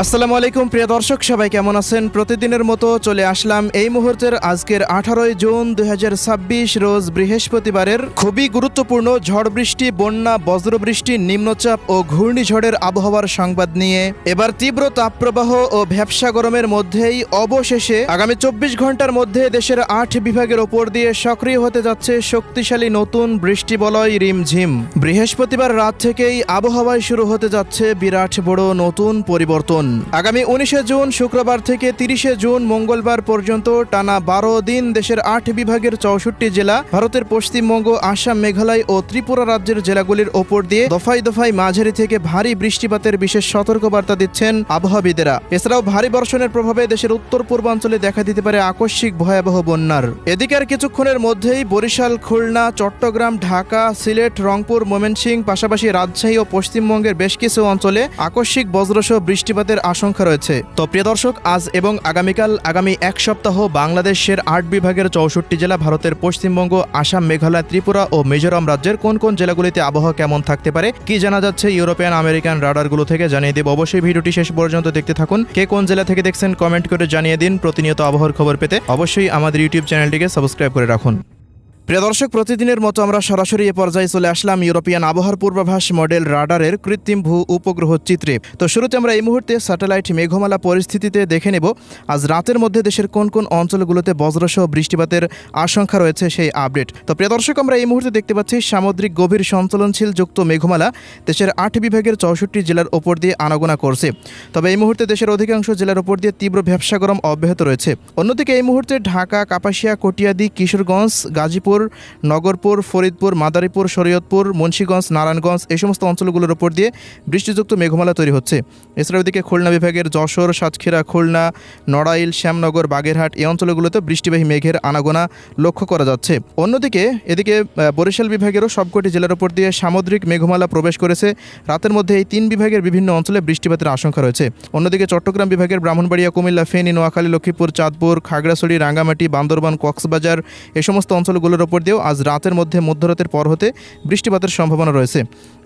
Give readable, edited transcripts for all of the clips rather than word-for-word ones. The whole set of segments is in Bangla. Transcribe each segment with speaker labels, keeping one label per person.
Speaker 1: আসসালামু আলাইকুম প্রিয় দর্শক, সবাই কেমন আছেন? প্রতিদিনের মতো চলে আসলাম এই মুহূর্তের আজকের 18 জুন 2026 রোজ বৃহস্পতিবারের খুবই গুরুত্বপূর্ণ ঝড় বৃষ্টি, বন্যা, বজ্রবৃষ্টি, নিম্নচাপ ও ঘূর্ণিঝড়ের আবহাওয়ার সংবাদ নিয়ে। এবার তীব্র তাপপ্রবাহ ও ভ্যাপসা গরমের মধ্যেই অবশেষে আগামী 24 ঘন্টার মধ্যে দেশের 8 বিভাগের ওপর দিয়ে সক্রিয় হতে যাচ্ছে শক্তিশালী নতুন বৃষ্টিবলয় রিমঝিম। বৃহস্পতিবার রাত থেকেই আবহাওয়ায় শুরু হতে যাচ্ছে বিরাট বড় নতুন পরিবর্তন। আগামী 19 জুন শুক্রবার থেকে 30 জুন মঙ্গলবার পর্যন্ত টানা 12 দিন দেশের 8 বিভাগের 64 জেলা, ভারতের পশ্চিমবঙ্গ, আসাম, মেঘালয় ও ত্রিপুরা রাজ্যের জেলাগুলির ওপর দিয়ে দফায় দফায় মাঝারি থেকে ভারী বৃষ্টিপাতের বিশেষ সতর্কবার্তা দিচ্ছেন আবহাওয়াবিদেরা। এছাড়াও ভারী বর্ষণের প্রভাবে দেশের উত্তর পূর্বাঞ্চলে দেখা দিতে পারে আকস্মিক ভয়াবহ বন্যার। এদিকে আর কিছুক্ষণের মধ্যেই বরিশাল, খুলনা, চট্টগ্রাম, ঢাকা, সিলেট, রংপুর, ময়মনসিংহ, পাশাপাশি রাজশাহী ও পশ্চিমবঙ্গের বেশ কিছু অঞ্চলে আকস্মিক বজ্রসহ বৃষ্টিপাতের আশঙ্কা রয়েছে। তো প্রিয় দর্শক, আজ এবং আগামীকাল আগামী এক সপ্তাহ বাংলাদেশের 8 বিভাগের 64 জেলা, ভারতের পশ্চিমবঙ্গ, আসাম, মেঘালয়, ত্রিপুরা ও মিজোরাম রাজ্যের কোন কোন জেলাগুলিতে আবহাওয়া কেমন থাকতে পারে, কি জানা যাচ্ছে ইউরোপিয়ান আমেরিকান রাডারগুলো থেকে জানিয়ে দেব। অবশ্যই ভিডিওটি শেষ পর্যন্ত দেখতে থাকুন। কে কোন জেলা থেকে দেখছেন কমেন্ট করে জানিয়ে দিন। প্রতিনিয়ত আবহাওয়ার খবর পেতে অবশ্যই আমাদের ইউটিউব চ্যানেলটিকে সাবস্ক্রাইব করে রাখুন। প্রিয় দর্শক, প্রতিদিনের মতো আমরা সরাসরি এ পর্যায়ে চলে আসলাম ইউরোপিয়ান আবহাওয়ার পূর্বাভাস মডেল রাডারের কৃত্রিম ভূ উপগ্রহ চিত্রে। তো শুরুতে আমরা এই মুহূর্তে স্যাটেলাইট মেঘমালা পরিস্থিতিতে দেখে নেব আজ রাতের মধ্যে দেশের কোন কোন অঞ্চলগুলোতে বজ্রসহ বৃষ্টিপাতের আশঙ্কা রয়েছে সেই আপডেট। তো প্রিয় দর্শক, আমরা এই মুহূর্তে দেখতে পাচ্ছি সামুদ্রিক গভীর সঞ্চলনশীল যুক্ত মেঘমালা দেশের 8 বিভাগের 64 জেলার ওপর দিয়ে আনাগোনা করছে। তবে এই মুহূর্তে দেশের অধিকাংশ জেলার ওপর দিয়ে তীব্র ভ্যাপসা গরম অব্যাহত রয়েছে। অন্যদিকে এই মুহূর্তে ঢাকা, কাপাসিয়া, কটিয়াদি, কিশোরগঞ্জ, গাজীপুর, নগরপুর, ফরিদপুর, মাদারীপুর, শরীয়তপুর, মুন্সিগঞ্জ, নারায়ণগঞ্জ এই সমস্ত অঞ্চলগুলোর উপর দিয়ে বৃষ্টিযুক্ত মেঘমালা তৈরি হচ্ছে। এছাড়াও এদিকে খুলনা বিভাগের যশোর, সাতক্ষীরা, খুলনা, নড়াইল, শ্যামনগর, বাগেরহাট এই অঞ্চলগুলোতে বৃষ্টিবাহী মেঘের আনাগোনা লক্ষ্য করা যাচ্ছে। অন্যদিকে এদিকে বরিশাল বিভাগেরও সবকটি জেলার উপর দিয়ে সামুদ্রিক মেঘমালা প্রবেশ করেছে। রাতের মধ্যে এই 3 বিভাগের বিভিন্ন অঞ্চলে বৃষ্টিপাতের আশঙ্কা রয়েছে। অন্যদিকে চট্টগ্রাম বিভাগের ব্রাহ্মণবাড়িয়া, কুমিল্লা, ফেনী, নোয়াখালী, লক্ষ্মীপুর, চাঁদপুর, খাগড়াছড়ি, রাঙ্গামাটি, বান্দরবান, কক্সবাজার এই সমস্ত অঞ্চলগুলোর উপর দিয়েও আজ রাতের মধ্যে মধ্যরাতের পর হতে বৃষ্টিপাতের সম্ভাবনা রয়েছে।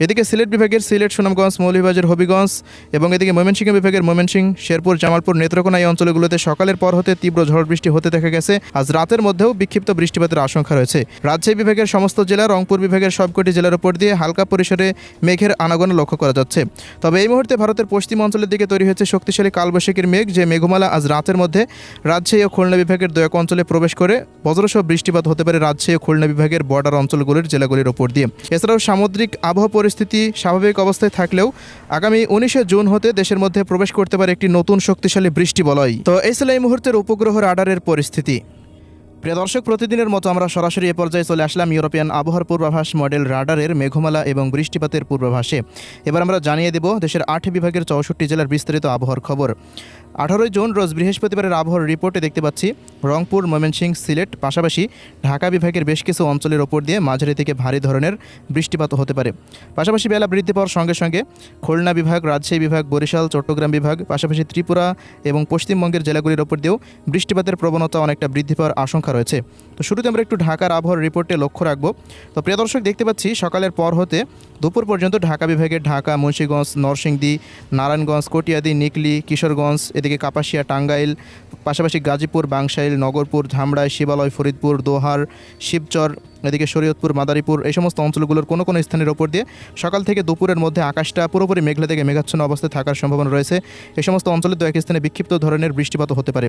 Speaker 1: এদিকে সিলেট বিভাগের সিলেট, সুনামগঞ্জ, মৌলভীবাজার, হবিগঞ্জ এবং এদিকে ময়মনসিংহ বিভাগের ময়মনসিংহ, শেরপুর, জামালপুর, নেত্রকোনা এই অঞ্চলগুলোতে সকালের পর হতে তীব্র ঝড় বৃষ্টি হতে দেখা গেছে। আজ রাতের মধ্যেও বিক্ষিপ্ত বৃষ্টিপাতের আশঙ্কা রয়েছে। রাজশাহী বিভাগের সমস্ত জেলা, রংপুর বিভাগের সবকটি জেলার উপর দিয়ে হালকা পরিসরে মেঘের আনাগোনা লক্ষ্য করা যাচ্ছে। তবে এই মুহূর্তে ভারতের পশ্চিম অঞ্চলের দিকে তৈরি হয়েছে শক্তিশালী কালবৈশাখীর মেঘ, যে মেঘমালা আজ রাতের মধ্যে রাজশাহী ও খুলনা বিভাগের 2 অঞ্চলে প্রবেশ করে বজ্রসহ বৃষ্টিপাত হতে পারে রাজশাহী ও খুলনা বিভাগের বর্ডার অঞ্চলগুলির জেলাগুলির ওপর দিয়ে। এছাড়াও সামুদ্রিক আবহাওয়া পরিস্থিতি স্বাভাবিক অবস্থায় থাকলেও আগামী 19 জুন হতে দেশের মধ্যে প্রবেশ করতে পারে একটি নতুন শক্তিশালী বৃষ্টিবলয়। তো এই ছিল এই মুহূর্তের উপগ্রহ রাডারের পরিস্থিতি। প্রিয় দর্শক, প্রতিদিনের মতো আমরা সরাসরি এ পর্যায়ে চলে আসলাম ইউরোপিয়ান আবহাওয়ার পূর্বাভাস মডেল রাডারের মেঘমালা এবং বৃষ্টিপাতের পূর্বাভাসে। এবার আমরা জানিয়ে দেব দেশের 8 বিভাগের 64 জেলার বিস্তারিত আবহাওয়ার খবর। 18 জুন রোজ বৃহস্পতিবারের আবহাওয়ার রিপোর্টে দেখতে পাচ্ছি রংপুর, ময়মনসিংহ, সিলেট, পাশাপাশি ঢাকা বিভাগের বেশ কিছু অঞ্চলের ওপর দিয়ে মাঝারি থেকে ভারী ধরনের বৃষ্টিপাত হতে পারে। পাশাপাশি বেলা বৃদ্ধি পাওয়ার সঙ্গে সঙ্গে খুলনা বিভাগ, রাজশাহী বিভাগ, বরিশাল, চট্টগ্রাম বিভাগ, পাশাপাশি ত্রিপুরা এবং পশ্চিমবঙ্গের জেলাগুলির ওপর দিয়েও বৃষ্টিপাতের প্রবণতা অনেকটা বৃদ্ধি পাওয়ার আশঙ্কা রয়েছে। তো শুরুতে আমরা একটু ঢাকার আবহাওয়ার রিপোর্টে লক্ষ্য রাখবো। তো প্রিয় দর্শক, দেখতে পাচ্ছি সকালের পর হতে দুপুর পর্যন্ত ঢাকা বিভাগের ঢাকা, মুন্সিগঞ্জ, নরসিংদী, নারায়ণগঞ্জ, কটিয়াদি, নিকলি, কিশোরগঞ্জ, এদিকে কাপাসিয়া, টাঙ্গাইল, পাশাপাশি গাজীপুর, বাংশাইল, নগরপুর, ধামরাই, শিবালয়, ফরিদপুর, দোহার, শিবচর, এদিকে শরীয়তপুর, মাদারীপুর এই সমস্ত অঞ্চলগুলোর কোনো কোনো স্থানের ওপর দিয়ে সকাল থেকে দুপুরের মধ্যে আকাশটা পুরোপুরি মেঘলা থেকে মেঘাচ্ছন্ন অবস্থায় থাকার সম্ভাবনা রয়েছে। এই সমস্ত অঞ্চলে 2 স্থানে বিক্ষিপ্ত ধরনের বৃষ্টিপাত হতে পারে।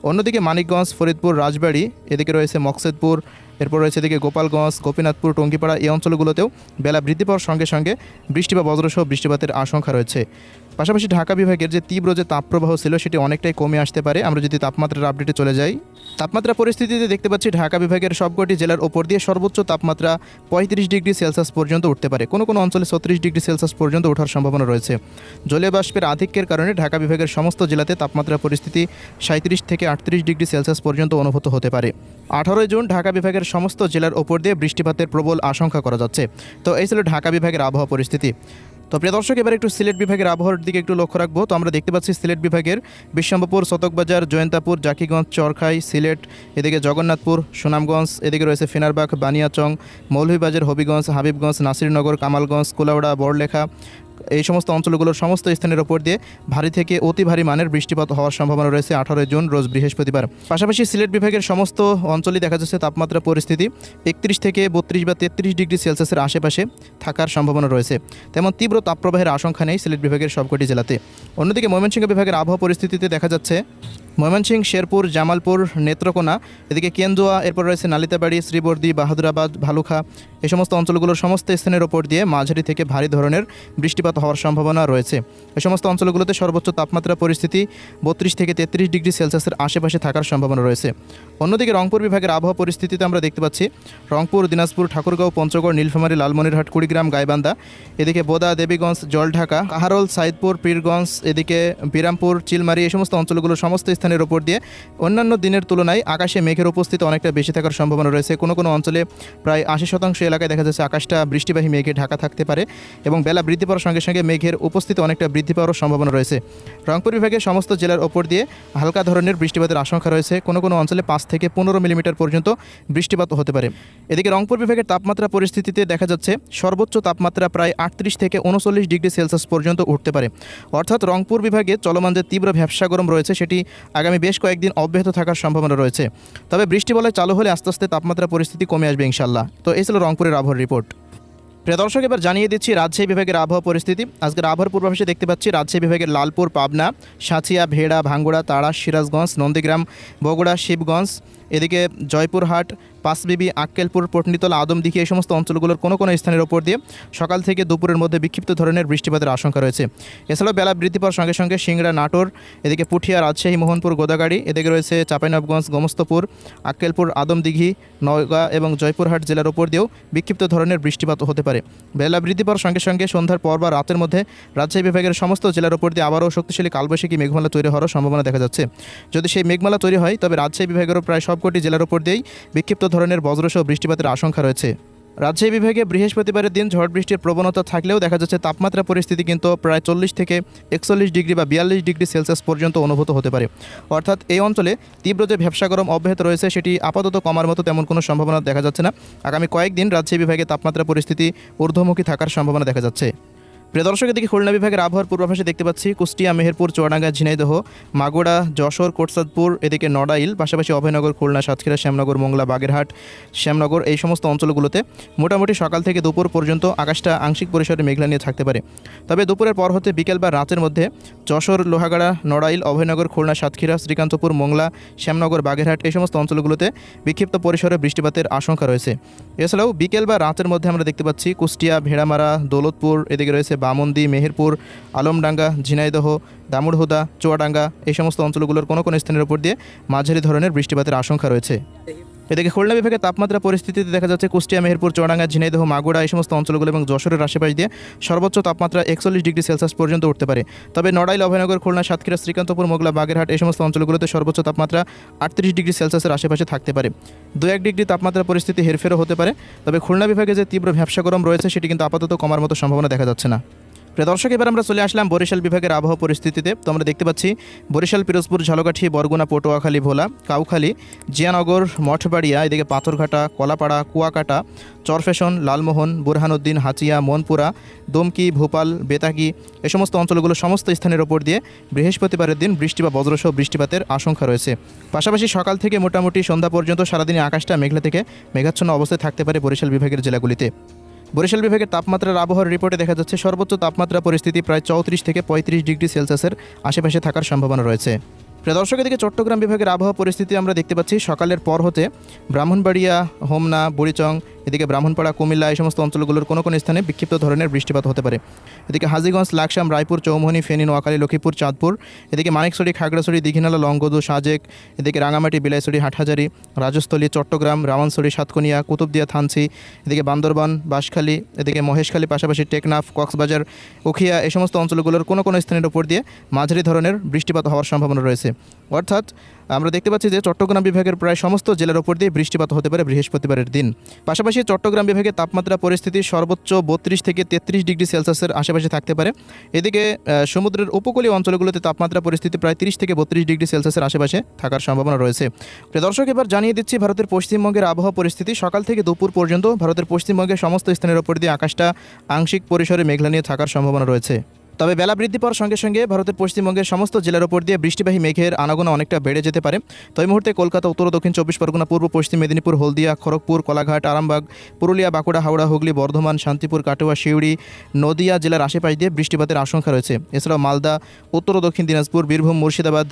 Speaker 1: অন্যদিকে মানিকগঞ্জ, ফরিদপুর, রাজবাড়ী, এদিকে রয়েছে মকসেদপুর, এরপর রয়েছে এদিকে গোপালগঞ্জ, গোপীনাথপুর, টঙ্গিপাড়া এই অঞ্চলগুলোতেও বেলা বৃদ্ধি পাওয়ার সঙ্গে সঙ্গে বৃষ্টি বা বজ্রসহ বৃষ্টিপাতের আশঙ্কা রয়েছে। পাশাপাশি ঢাকা বিভাগের যে তীব্র যে তাপপ্রবাহ ছিল সেটি অনেকটাই কমে আসতে পারে। আমরা যদি তাপমাত্রার আপডেটে চলে যাই, তাপমাত্রা পরিস্থিতিতে দেখতে পাচ্ছি ঢাকা বিভাগের সবকটি জেলার ওপর দিয়ে সর্বোচ্চ তাপমাত্রা 35 ডিগ্রি সেলসিয়াস পর্যন্ত উঠতে পারে। কোনো কোনো অঞ্চলে 36 ডিগ্রি সেলসিয়াস পর্যন্ত ওঠার সম্ভাবনা রয়েছে। জলীয় বাষ্পের আধিক্যের কারণে ঢাকা বিভাগের সমস্ত জেলাতে তাপমাত্রা পরিস্থিতি 37 থেকে 38 ডিগ্রি সেলসিয়াস পর্যন্ত অনুভূত হতে পারে। 18 জুন ঢাকা বিভাগের সমস্ত জেলার ওপর দিয়ে বৃষ্টিপাতের প্রবল আশঙ্কা করা যাচ্ছে। তো এই ছিল ঢাকা বিভাগের আবহাওয়া পরিস্থিতি। তো প্রিয় দর্শক, এবার একটু সিলেট বিভাগের আবহাওয়ার দিকে একটু লক্ষ্য রাখবো। তো আমরা দেখতে পাচ্ছি সিলেট বিভাগের বিশ্বম্ভরপুর, চতকবাজার, জয়ন্তাপুর, জাকিগঞ্জ, চরখাই, সিলেট, এদিকে জগন্নাথপুর, সুনামগঞ্জ, এদিকে রয়েছে ফেনারবাগ, বানিয়াচং, মৌলভীবাজার, হবিগঞ্জ, হাবিবগঞ্জ, নাসিরনগর, কামালগঞ্জ, কুলাউড়া, বড়লেখা, এই সমস্ত অঞ্চলগুলোর সমস্ত স্থানের ওপর দিয়ে ভারী থেকে অতি ভারী মানের বৃষ্টিপাত হওয়ার সম্ভাবনা রয়েছে 18 জুন রোজ বৃহস্পতিবার। পাশাপাশি সিলেট বিভাগের সমস্ত অঞ্চলই দেখা যাচ্ছে তাপমাত্রা পরিস্থিতি 31 থেকে 32 বা 33 ডিগ্রি সেলসিয়াসের আশেপাশে থাকার সম্ভাবনা রয়েছে। তেমন তীব্র তাপপ্রবাহের আশঙ্কা নেই সিলেট বিভাগের সবকটি জেলাতে। অন্যদিকে ময়মনসিংহ বিভাগের আবহাওয়া পরিস্থিতিতে দেখা যাচ্ছে ময়মনসিংহ, শেরপুর, জামালপুর, নেত্রকোনা, এদিকে কেন্দুয়া, এরপর রয়েছে নালিতাবাড়ি, শ্রীবর্দী, বাহাদুরাবাদ, ভালুখা, এই সমস্ত অঞ্চলগুলোর সমস্ত স্থানের ওপর দিয়ে মাঝারি থেকে ভারী ধরনের বৃষ্টিপাত হওয়ার সম্ভাবনা রয়েছে। এই সমস্ত অঞ্চলগুলোতে সর্বোচ্চ তাপমাত্রা পরিস্থিতি 32 থেকে 33 ডিগ্রি সেলসিয়াসের আশেপাশে থাকার সম্ভাবনা রয়েছে। অন্যদিকে রংপুর বিভাগের আবহাওয়া পরিস্থিতিতে আমরা দেখতে পাচ্ছি রংপুর, দিনাজপুর, ঠাকুরগাঁও, পঞ্চগড়, নীলফামারী, লালমনিরহাট, কুড়িগ্রাম, গাইবান্ধা, এদিকে বোদা, দেবীগঞ্জ, জলঢাকা, কাহারোল, সাইদপুর, পীরগঞ্জ, এদিকে বিরামপুর, চিলমারি, এই সমস্ত অঞ্চলগুলোর সমস্ত স্থানের ওপর দিয়ে অন্যান্য দিনের তুলনায় আকাশে মেঘের উপস্থিতি অনেকটা বেশি থাকার সম্ভাবনা রয়েছে। কোনো কোনো অঞ্চলে প্রায় 80% এলাকায় দেখা যাচ্ছে আকাশটা বৃষ্টিবাহী মেঘে ঢাকা থাকতে পারে এবং বেলা বৃদ্ধি পাওয়ার সঙ্গে সঙ্গে মেঘের উপস্থিতি অনেকটা বৃদ্ধি পাওয়ার সম্ভাবনা রয়েছে। রংপুর বিভাগের সমস্ত জেলার ওপর দিয়ে হালকা ধরনের বৃষ্টিপাতের আশঙ্কা রয়েছে। কোনো কোনো অঞ্চলে 5 থেকে 15 মিলিমিটার পর্যন্ত বৃষ্টিপাত হতে পারে। এদিকে রংপুর বিভাগের তাপমাত্রা পরিস্থিতিতে দেখা যাচ্ছে সর্বোচ্চ তাপমাত্রা প্রায় 38 থেকে 39 ডিগ্রি সেলসিয়াস পর্যন্ত উঠতে পারে। অর্থাৎ রংপুর বিভাগে চলমান যে তীব্র ভ্যাপসা গরম রয়েছে সেটি আগামী বেশ কয়েকদিন অব্যাহত থাকার সম্ভাবনা রয়েছে। তবে বৃষ্টি বলয় চালু হলে আস্তে আস্তে তাপমাত্রা পরিস্থিতি কমে আসবে ইনশাল্লাহ। তো এই ছিল রংপুরের আবহাওয়ার রিপোর্ট। প্রিয় দর্শক, এবার জানিয়ে দিচ্ছি রাজশাহী বিভাগের আবহাওয়া পরিস্থিতি। আজকের আবহাওয়ার পূর্বাভাসে দেখতে পাচ্ছি রাজশাহী বিভাগের লালপুর, পাবনা, সাঁথিয়া, ভেড়া, ভাঙ্গুড়া, তাড়া, সিরাজগঞ্জ, নন্দীগ্রাম, বগুড়া, শিবগঞ্জ, এদিকে জয়পুরহাট, পাঁচবিবি, আক্কেলপুর, পটনীতলা, আদমদিঘি, এই সমস্ত অঞ্চলগুলোর কোনো কোনো স্থানের ওপর দিয়ে সকাল থেকে দুপুরের মধ্যে বিক্ষিপ্ত ধরনের বৃষ্টিপাতের আশঙ্কা রয়েছে। এছাড়াও বেলা বৃদ্ধি পাওয়ার সঙ্গে সঙ্গে সিংড়া, নাটোর, এদিকে পুঠিয়া, রাজশাহী, মোহনপুর, গোদাগাড়ি, এদিকে রয়েছে চাঁপাইনবাবগঞ্জ, গোমস্তপুর, আক্কেলপুর, আদমদিঘি, নওগাঁ এবং জয়পুরহাট জেলার ওপর দিয়েও বিক্ষিপ্ত ধরনের বৃষ্টিপাত হতে পারে। বেলা বৃদ্ধি পাওয়ার সঙ্গে সঙ্গে সন্ধ্যার পর বা রাতের মধ্যে রাজশাহী বিভাগের সমস্ত জেলার ওপর দিয়ে আবারও শক্তিশালী কালবৈশাখী মেঘমালা তৈরি হওয়ার সম্ভাবনা দেখা যাচ্ছে। যদি সেই মেঘমালা তৈরি হয় তবে রাজশাহী বিভাগেরও প্রায় সবকটি জেলার ওপর দিয়েই বিক্ষিপ্ত ধরনের বজ্রসহ বৃষ্টিপাতের আশঙ্কা রয়েছে। রাজশাহী বিভাগে বৃহস্পতিবারের দিন ঝড় বৃষ্টির প্রবণতা থাকলেও দেখা যাচ্ছে তাপমাত্রা পরিস্থিতি কিন্তু প্রায় 40 থেকে 41 ডিগ্রি বা 42 ডিগ্রি সেলসিয়াস পর্যন্ত অনুভূত হতে পারে। অর্থাৎ এই অঞ্চলে তীব্র যে ভ্যাপসা গরম অব্যাহত রয়েছে সেটি আপাতত কমার মতো তেমন কোনো সম্ভাবনা দেখা যাচ্ছে না। আগামী কয়েকদিন রাজশাহী বিভাগে তাপমাত্রা পরিস্থিতি ঊর্ধ্বমুখী থাকার সম্ভাবনা দেখা যাচ্ছে। প্রিয় দর্শকের দিকে খুলনা বিভাগের আবহাওয়ার পূর্বাভাসে দেখতে পাচ্ছি কুষ্টিয়া, মেহেরপুর, চুয়াডাঙ্গা, ঝিনাইদহ, মাগুড়া, যশোর, কোটসাদপুর, এদিকে নড়াইল, পাশাপাশি অভয়নগর, খুলনা, সাতক্ষীরা, শ্যামনগর, মোংলা, বাগেরহাট, শ্যামনগর, এই সমস্ত অঞ্চলগুলোতে মোটামুটি সকাল থেকে দুপুর পর্যন্ত আকাশটা আংশিক পরিসরে মেঘলা নিয়ে থাকতে পারে। তবে দুপুরের পর হতে বিকেল বা রাতের মধ্যে যশোর, লোহাগাড়া, নড়াইল, অভয়নগর, খুলনা, সাতক্ষীরা, শ্রীকান্তপুর, মোংলা, শ্যামনগর, বাগেরহাট, এই সমস্ত অঞ্চলগুলোতে বিক্ষিপ্ত পরিসরে বৃষ্টিপাতের আশঙ্কা রয়েছে। এছাড়াও বিকেল বা রাতের মধ্যে আমরা দেখতে পাচ্ছি কুষ্টিয়া, ভেড়ামারা, দৌলতপুর, এদিকে রয়েছে বামন্দি, মেহেরপুর, আলমডাঙ্গা, ঝিনাইদহ, দামুড়হুদা, চুয়াডাঙ্গা, এই সমস্ত অঞ্চলগুলোর কোনো কোনো স্থানের উপর দিয়ে মাঝারি ধরনের বৃষ্টিপাতের আশঙ্কা রয়েছে। এদিকে খুলনা বিভাগের তাপমাত্রা পরিস্থিতিতে দেখা যাচ্ছে কুষ্টিয়া, মেহেরপুর, চুয়াডাঙ্গা, ঝিনাইদহ, মাগুড়া, এই সমস্ত অঞ্চলগুলো এবং যশোরের আশেপাশ দিয়ে সর্বোচ্চ তাপমাত্রা 41 ডিগ্রি সেলসিয়াস পর্যন্ত উঠতে পারে। তবে নড়াইল, অভয়নগর, খুলনা, সাতক্ষীরা, শ্রীকান্তপুর, মোগলা, বাগেরহাট, এই সমস্ত অঞ্চলগুলোতে সর্বোচ্চ তাপমাত্রা 38 ডিগ্রি সেলসিয়াসের আশেপাশে থাকতে পারে। 2-1 ডিগ্রি তাপমাত্রা পরিস্থিতি হেরফেরও হতে পারে। তবে খুলনা বিভাগে যে তীব্র ভ্যাপসা গরম রয়েছে সেটি কিন্তু আপাতত কমার মতো সম্ভাবনা দেখা যাচ্ছে না। প্রিয় দর্শক, এবার আমরা চলে আসলাম বরিশাল বিভাগের আবহাওয়া পরিস্থিতিতে। তো আমরা দেখতে পাচ্ছি বরিশাল, পিরোজপুর, ঝালকাঠি, বরগুনা, পটুয়াখালী, ভোলা, কাউখালী, জিয়ানগর, মঠবাড়িয়া, এদিকে পাথরঘাটা, কলাপাড়া, কুয়াকাটা, চরফেশন, লালমোহন, বুরহানুদ্দিন, হাচিয়া, মনপুরা, দমকি, ভোপাল, বেতাগি, এই সমস্ত অঞ্চলগুলো সমস্ত স্থানের ওপর দিয়ে বৃহস্পতিবারের দিন বৃষ্টি বা বজ্রসহ বৃষ্টিপাতের আশঙ্কা রয়েছে। পাশাপাশি সকাল থেকে মোটামুটি সন্ধ্যা পর্যন্ত সারাদিনে আকাশটা মেঘলা থেকে মেঘাচ্ছন্ন অবস্থায় থাকতে পারে বরিশাল বিভাগের জেলাগুলিতে। বরিশাল বিভাগের তাপমাত্রার আবহাওয়ার রিপোর্টে দেখা যাচ্ছে সর্বোচ্চ তাপমাত্রা পরিস্থিতি প্রায় 34 থেকে 35 ডিগ্রি সেলসিয়াসের আশেপাশে থাকার সম্ভাবনা রয়েছে। প্রিয় দর্শকের দিকে চট্টগ্রাম বিভাগের আবহাওয়া পরিস্থিতি আমরা দেখতে পাচ্ছি সকালের পর হতে ব্রাহ্মণবাড়িয়া, হোমনা, বুড়িচং, এদিকে ব্রাহ্মণপাড়া, কুমিল্লা, এই সমস্ত অঞ্চলগুলোর কোনো কোনো স্থানে বিক্ষিপ্ত ধরনের বৃষ্টিপাত হতে পারে। এদিকে হাজীগঞ্জ, লাকসাম, রায়পুর, চৌমোহনী, ফেনী, নোয়াখালী, লক্ষ্মীপুর, চাঁদপুর, এদিকে মানিকছড়ি, খাগড়াছড়ি, দীঘিনালা, লংগদু, সাজেক, এদিকে রাঙামাটি, বিলাইছড়ি, হাটহাজারি, রাজস্থলী, চট্টগ্রাম, রাওয়ানছড়ি, সাতকনিয়া, কুতুবদিয়া, থানচি, এদিকে বান্দরবান, বাঁশখালী, এদিকে মহেশখালী, পাশাপাশি টেকনাফ, কক্সবাজার, উখিয়া, এই সমস্ত অঞ্চলগুলোর কোনো কোনো স্থানের উপর দিয়ে মাঝারি ধরনের বৃষ্টিপাত হওয়ার সম্ভাবনা রয়েছে। অর্থাৎ আমরা দেখতে পাচ্ছি যে চট্টগ্রাম বিভাগের প্রায় সমস্ত জেলার উপর দিয়ে বৃষ্টিপাত হতে পারে বৃহস্পতিবারের দিন। পাশাপাশি পাশাপাশি চট্টগ্রাম বিভাগে তাপমাত্রা পরিস্থিতি সর্বোচ্চ 32 থেকে 33 ডিগ্রি সেলসিয়াসের আশেপাশে থাকতে পারে। এদিকে সমুদ্রের উপকূলীয় অঞ্চলগুলোতে তাপমাত্রা পরিস্থিতি প্রায় 30 থেকে 32 ডিগ্রি সেলসিয়াসের আশেপাশে থাকার সম্ভাবনা রয়েছে। প্রিয় দর্শক, এবার জানিয়ে দিচ্ছি ভারতের পশ্চিমবঙ্গের আবহাওয়া পরিস্থিতি। সকাল থেকে দুপুর পর্যন্ত ভারতের পশ্চিমবঙ্গের সমস্ত স্থানের ওপর দিয়ে আকাশটা আংশিক পরিসরে মেঘলা নিয়ে থাকার সম্ভাবনা রয়েছে। তবে বেলা বৃদ্ধি পাওয়ার সঙ্গে সঙ্গে ভারতের পশ্চিমবঙ্গের সমস্ত জেলার ওপর দিয়ে বৃষ্টিবাহী মেঘের আনাগোনা অনেকটা বেড়ে যেতে পারে। তো এই মুহূর্তে কলকাতা, উত্তর ও দক্ষিণ 24 পরগনা, পূর্ব পশ্চিম মেদিনীপুর, হলদিয়া, খড়গপুর, কোলাঘাট, আরামবাগ, পুরুলিয়া, বাঁকুড়া, হাওড়া, হুগলি, বর্ধমান, শান্তিপুর, কাটোয়া, সিউড়ি, নদিয়া জেলার আশেপাশ দিয়ে বৃষ্টিপাতের আশঙ্কা রয়েছে। এছাড়াও মালদা, উত্তর ও দক্ষিণ দিনাজপুর, বীরভূম, মুর্শিদাবাদ,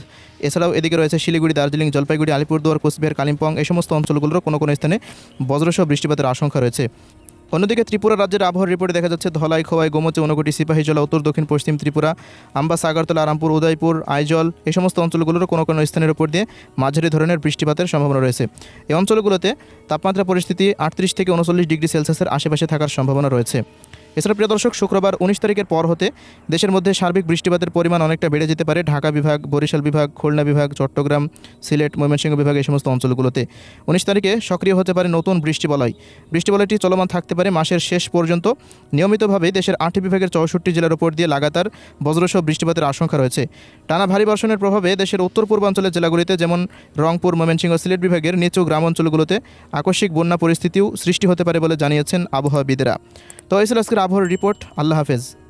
Speaker 1: এছাড়াও এদিকে রয়েছে শিলিগুড়ি, দার্জিলিং, জলপাইগুড়ি, আলিপুরদুয়ার, কোচবিহার, কালিম্পং, এই সমস্ত অঞ্চলগুলোর কোনো কোনো স্থানে বজ্রসহ বৃষ্টিপাতের আশঙ্কা রয়েছে। অন্যদিকে ত্রিপুরা রাজ্যের আবহাওয়ার রিপোর্টে দেখা যাচ্ছে ধলাই, খোয়াই, গোমতী, ঊনকোটি, সিপাহীজলা, উত্তর দক্ষিণ পশ্চিম ত্রিপুরা, আম্বাসা, আগরতলা, রামপুর, উদয়পুর, আইজল, এই সমস্ত অঞ্চলগুলোরও কোনো কোনো স্থানের উপর দিয়ে মাঝারি ধরনের বৃষ্টিপাতের সম্ভাবনা রয়েছে। এই অঞ্চলগুলোতে তাপমাত্রা পরিস্থিতি 38 থেকে 39 ডিগ্রি সেলসিয়াসের আশেপাশে থাকার সম্ভাবনা রয়েছে। এছাড়া প্রিয় দর্শক, শুক্রবার 19 তারিখের পর হতে দেশের মধ্যে সার্বিক বৃষ্টিপাতের পরিমাণ অনেকটা বেড়ে যেতে পারে। ঢাকা বিভাগ, বরিশাল বিভাগ, খুলনা বিভাগ, চট্টগ্রাম, সিলেট, ময়মনসিংহ বিভাগ, এই সমস্ত অঞ্চলগুলোতে 19 তারিখে সক্রিয় হতে পারে নতুন বৃষ্টিবলয়। বৃষ্টিবলয়টি চলমান থাকতে পারে মাসের শেষ পর্যন্ত। নিয়মিতভাবে দেশের 8 বিভাগের 64 জেলার উপর দিয়ে লাগাতার বজ্রসহ বৃষ্টিপাতের আশঙ্কা রয়েছে। টানা ভারী বর্ষণের প্রভাবে দেশের উত্তর পূর্বাঞ্চলের জেলাগুলিতে যেমন রংপুর, ময়মনসিংহ, সিলেট বিভাগের নিচু গ্রাম অঞ্চলগুলোতে আকস্মিক বন্যা পরিস্থিতিও সৃষ্টি হতে পারে বলে জানিয়েছেন আবহাওয়াবিদেরা। তো এই ছিল আজকের আবহাওয়ার রিপোর্ট। আল্লাহ হাফেজ।